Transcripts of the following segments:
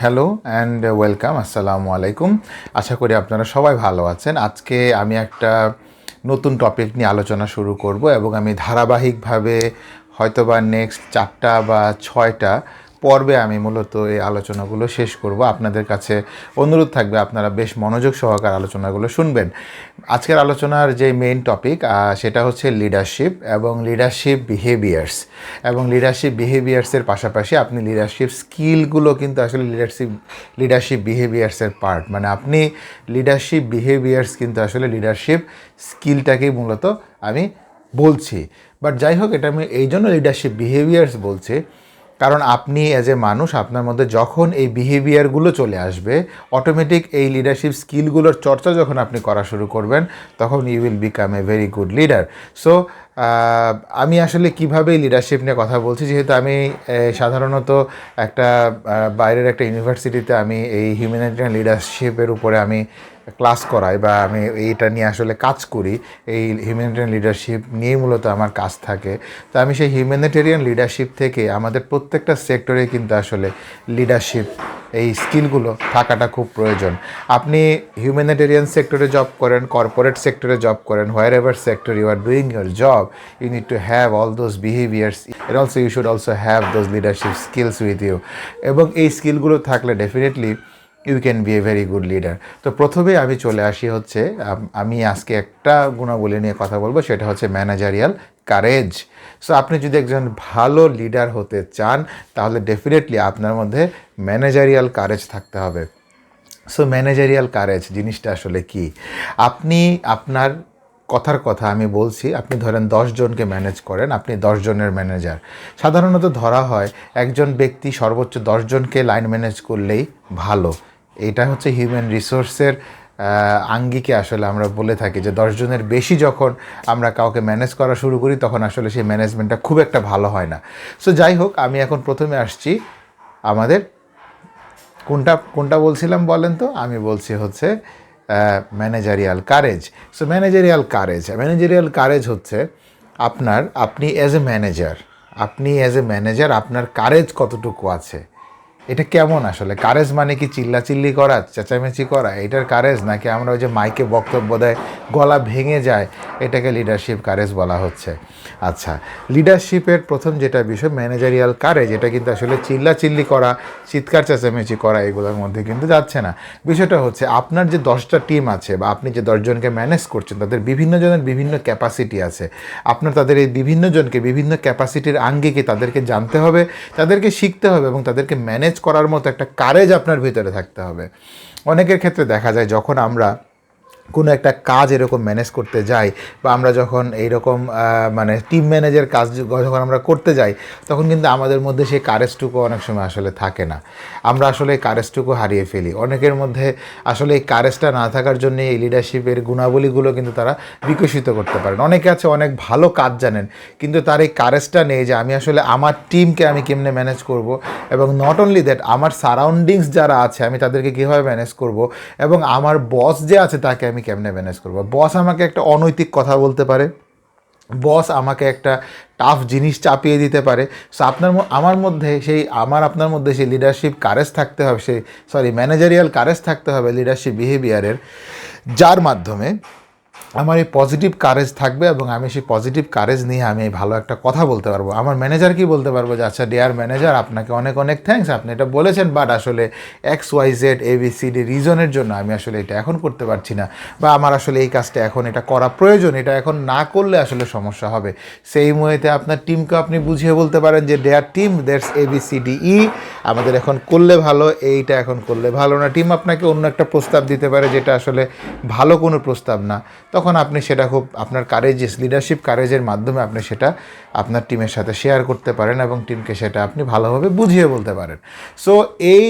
Hello and welcome, আসসালামু আলাইকুম। আশা করি আপনারা সবাই ভালো আছেন। আজকে আমি একটা নতুন টপিক নিয়ে আলোচনা শুরু করব এবং আমি ধারাবাহিকভাবে হয়তোবা নেক্সট 4টা বা 6টা পর্বে আমি মূলত এই আলোচনাগুলো শেষ করব। আপনাদের কাছে অনুরোধ থাকবে আপনারা বেশ মনোযোগ সহকারে আলোচনাগুলো শুনবেন। আজকের আলোচনার যে মেইন টপিক সেটা হচ্ছে লিডারশিপ এবং লিডারশিপ বিহেভিয়ার্স, এবং লিডারশিপ বিহেভিয়ার্সের পাশাপাশি আপনি লিডারশিপ স্কিলগুলো কিন্তু আসলে লিডারশিপ বিহেভিয়ার্সের পার্ট। মানে আপনি লিডারশিপ বিহেভিয়ার্স কিন্তু আসলে লিডারশিপ স্কিলটাকেই মূলত আমি বলছি। বাট যাই হোক, এটা আমি এই জন্য লিডারশিপ বিহেভিয়ার্স বলছি কারণ আপনি অ্যাজ এ মানুষ আপনার মধ্যে যখন এই বিহেভিয়ারগুলো চলে আসবে, অটোমেটিক এই লিডারশিপ স্কিলগুলোর চর্চা যখন আপনি করা শুরু করবেন, তখন you will become a very good leader. So আমি আসলে কীভাবে লিডারশিপ নিয়ে কথা বলছি, যেহেতু আমি সাধারণত একটা বাইরের একটা ইউনিভার্সিটিতে আমি এই হিউম্যানিটেরিয়ান লিডারশিপের উপরে আমি ক্লাস করাই বা আমি এইটা নিয়ে আসলে কাজ করি। এই হিউম্যানিটেরিয়ান লিডারশিপ নিয়েই মূলত আমার কাজ থাকে। তো আমি সেই হিউম্যানিটেরিয়ান লিডারশিপ থেকে আমাদের প্রত্যেকটা সেক্টরে কিন্তু আসলে লিডারশিপ এই স্কিলগুলো থাকাটা খুব প্রয়োজন। আপনি হিউম্যানিটেরিয়ান সেক্টরে জব করেন, কর্পোরেট সেক্টরে জব করেন, wherever sector you are doing your job, you need to have all those behaviors, and also you should also have those leadership skills with you. এবং এই স্কিলগুলো থাকলে definitely you can be a very good leader. তো প্রথমে আমি চলে আসি হচ্ছে আমি আজকে একটা গুণাবলী নিয়ে কথা বলবো, সেটা হচ্ছে ম্যানেজারিয়াল কারেজ। সো আপনি যদি একজন ভালো লিডার হতে চান তাহলে ডেফিনেটলি আপনার মধ্যে ম্যানেজারিয়াল কারেজ থাকতে হবে। সো ম্যানেজারিয়াল কারেজ জিনিসটা আসলে কি? আপনি আপনার কথার কথা আমি বলছি, আপনি ধরেন 10 জনকে ম্যানেজ করেন, আপনি 10 জনের ম্যানেজার। সাধারণত ধরা হয় একজন ব্যক্তি সর্বোচ্চ 10 জনকে লাইন ম্যানেজ করলেই ভালো। এটা হচ্ছে হিউম্যান রিসোর্সের আঙ্গিকে আসলে আমরা বলে থাকি যে 10 জনের বেশি যখন আমরা কাউকে ম্যানেজ করা শুরু করি তখন আসলে সেই ম্যানেজমেন্টটা খুব একটা ভালো হয় না। সো যাই হোক, আমি এখন প্রথমে আসছি আমাদের কোনটা বলছিলাম বলেন তো? আমি বলছি হচ্ছে managerial courage. So managerial courage হচ্ছে আপনি অ্যাজ এ ম্যানেজার আপনার কারেজ কতটুকু আছে, এটা কেমন আসলে? কারেজ মানে কি চিল্লাচিল্লি করা, চেঁচামেচি করা, এটার কারেজ? নাকি আমরা ওই যে মাইকে বক্তব্য দেয় গলা ভেঙে যায়, এটাকে লিডারশিপ কারেজ বলা হচ্ছে? আচ্ছা, লিডারশিপের প্রথম যেটা বিষয় ম্যানেজারিয়াল কারেজ, এটা কিন্তু আসলে চিল্লাচিল্লি করা, চিৎকার চেঁচামেচি করা এগুলোর মধ্যে কিন্তু যাচ্ছে না। বিষয়টা হচ্ছে আপনার যে 10টা টিম আছে বা আপনি যে 10 জনকে ম্যানেজ করছেন, তাদের বিভিন্ন জনের বিভিন্ন ক্যাপাসিটি আছে। আপনার তাদের এই বিভিন্ন জনকে বিভিন্ন ক্যাপাসিটির আঙ্গিকে তাদেরকে জানতে হবে, তাদেরকে শিখতে হবে এবং তাদেরকে ম্যানেজ করার মতো একটা কারেজ আপনার ভিতরে থাকতে হবে। অনেকের ক্ষেত্রে দেখা যায় যখন আমরা কোনো একটা কাজ এরকম ম্যানেজ করতে যাই বা আমরা যখন এইরকম মানে টিম ম্যানেজার কাজ যখন আমরা করতে যাই, তখন কিন্তু আমাদের মধ্যে সেই কারেজটুকু অনেক সময় আসলে থাকে না। আমরা আসলে এই কারেজটুকু হারিয়ে ফেলি। অনেকের মধ্যে আসলে এই কারেজটা না থাকার জন্য এই লিডারশিপের গুণাবলীগুলো কিন্তু তারা বিকশিত করতে পারেন। অনেকে আছে অনেক ভালো কাজ জানেন, কিন্তু তার এই কারেজটা নেই যে আমি আসলে আমার টিমকে আমি কেমনে ম্যানেজ করব, এবং নট অনলি দ্যাট আমার সারাউন্ডিংস যারা আছে আমি তাদেরকে কীভাবে ম্যানেজ করব, এবং আমার বস যে আছে তাকে আমি কেমনে ম্যানেজ করবো। বস আমাকে একটা অনৈতিক কথা বলতে পারে, বস আমাকে একটা টাফ জিনিস চাপিয়ে দিতে পারে। সো আপনার মধ্যে সেই লিডারশিপ কারেজ থাকতে হবে, ম্যানেজারিয়াল কারেজ থাকতে হবে লিডারশিপ বিহেভিয়ারের, যার মাধ্যমে আমার এই পজিটিভ কারেজ থাকবে এবং আমি সেই পজিটিভ কারেজ নিয়ে আমি ভালো একটা কথা বলতে পারবো। আমার ম্যানেজারকে বলতে পারবো যে আচ্ছা ডিয়ার ম্যানেজার, আপনাকে অনেক অনেক থ্যাঙ্কস, আপনি এটা বলেছেন, বাট আসলে XYZ ABCD রিজনের জন্য আমি আসলে এটা এখন করতে পারছি না, বা আমার আসলে এই কাজটা এখন এটা করা প্রয়োজন, এটা এখন না করলে আসলে সমস্যা হবে। সেই মুহূর্তে আপনার টিমকে আপনি বুঝিয়ে বলতে পারেন যে ডিয়ার টিম, দ্যাটস ABCDE, আমাদের এখন করলে ভালো, এইটা এখন করলে ভালো না। টিম আপনাকে অন্য একটা প্রস্তাব দিতে পারে যেটা আসলে ভালো কোনো প্রস্তাব না, তখন আপনি সেটা খুব আপনার লিডারশিপ কারেজের মাধ্যমে আপনি সেটা আপনার টিমের সাথে শেয়ার করতে পারেন এবং টিমকে সেটা আপনি ভালোভাবে বুঝিয়ে বলতে পারেন। সো এই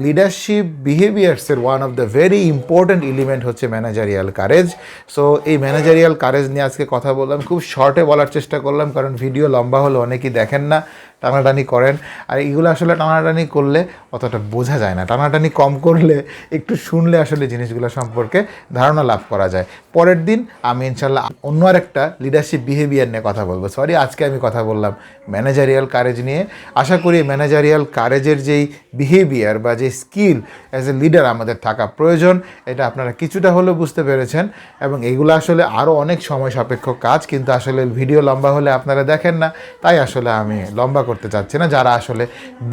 লিডারশিপ বিহেভিয়ার্সের one of the very important element হচ্ছে ম্যানেজারিয়াল কারেজ। সো এই ম্যানেজারিয়াল কারেজ নিয়ে আজকে কথা বললাম, খুব শর্টে বলার চেষ্টা করলাম কারণ ভিডিও লম্বা হলে অনেকেই দেখেন না। টানাটানি করেন। আর এগুলো আসলে টানাটানি করলে অতটা বোঝা যায় না, টানাটানি কম করলে একটু শুনলে আসলে জিনিসগুলো সম্পর্কে ধারণা লাভ করা যায়। পরের দিন আমি ইনশাল্লাহ অন্য আরেকটা লিডারশিপ বিহেভিয়ার নিয়ে কথা বলবো। সরি, আজকে আমি কথা বললাম ম্যানেজারিয়াল কারেজ নিয়ে। আশা করি ম্যানেজারিয়াল কারেজের যেই বিহেভিয়ার বা যে স্কিল অ্যাজ এ লিডার আমাদের থাকা প্রয়োজন, এটা আপনারা কিছুটা হলেও বুঝতে পেরেছেন। এবং এগুলো আসলে আরও অনেক সময় সাপেক্ষ কাজ, কিন্তু আসলে ভিডিও লম্বা হলে আপনারা দেখেন না, তাই আসলে আমি লম্বা করতে চাচ্ছি না। যারা আসলে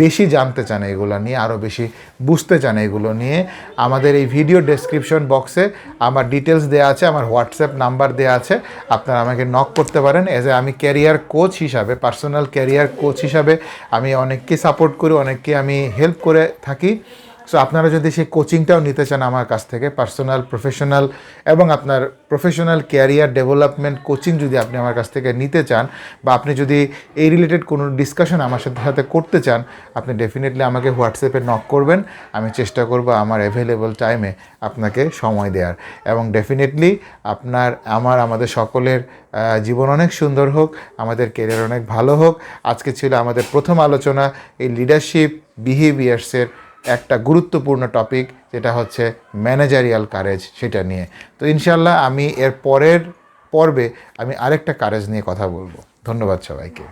বেশি জানতে চান এগুলো নিয়ে, আরও বেশি বুঝতে চান এগুলো নিয়ে, আমাদের এই ভিডিও ডেসক্রিপশন বক্সে আমার ডিটেলস দেওয়া আছে, আমার হোয়াটসঅ্যাপ নাম্বার দেওয়া আছে, আপনারা আমাকে নক করতে পারেন। এজ এ আমি ক্যারিয়ার কোচ হিসাবে, পার্সোনাল ক্যারিয়ার কোচ হিসাবে আমি অনেককে সাপোর্ট করি, অনেককে আমি হেল্প করে থাকি। সো আপনারা যদি সেই কোচিংটাও নিতে চান আমার কাছ থেকে, পার্সোনাল, প্রফেশনাল এবং আপনার প্রফেশনাল ক্যারিয়ার ডেভেলপমেন্ট কোচিং যদি আপনি আমার কাছ থেকে নিতে চান, বা আপনি যদি এই রিলেটেড কোনো ডিসকাশন আমার সাথে করতে চান, আপনি ডেফিনেটলি আমাকে হোয়াটসঅ্যাপে নক করবেন। আমি চেষ্টা করব আমার অ্যাভেলেবল টাইমে আপনাকে সময় দেওয়ার, এবং ডেফিনেটলি আমাদের সকলের জীবন অনেক সুন্দর হোক, আমাদের ক্যারিয়ার অনেক ভালো হোক। আজকে ছিল আমাদের প্রথম আলোচনা এই লিডারশিপ বিহেভিয়ার্সের একটা গুরুত্বপূর্ণ টপিক, যেটা হচ্ছে ম্যানেজারিয়াল কারেজ, সেটা নিয়ে। তো ইনশাল্লাহ আমি এর পরের পর্বে আমি আরেকটা কারেজ নিয়ে কথা বলবো। ধন্যবাদ সবাইকে।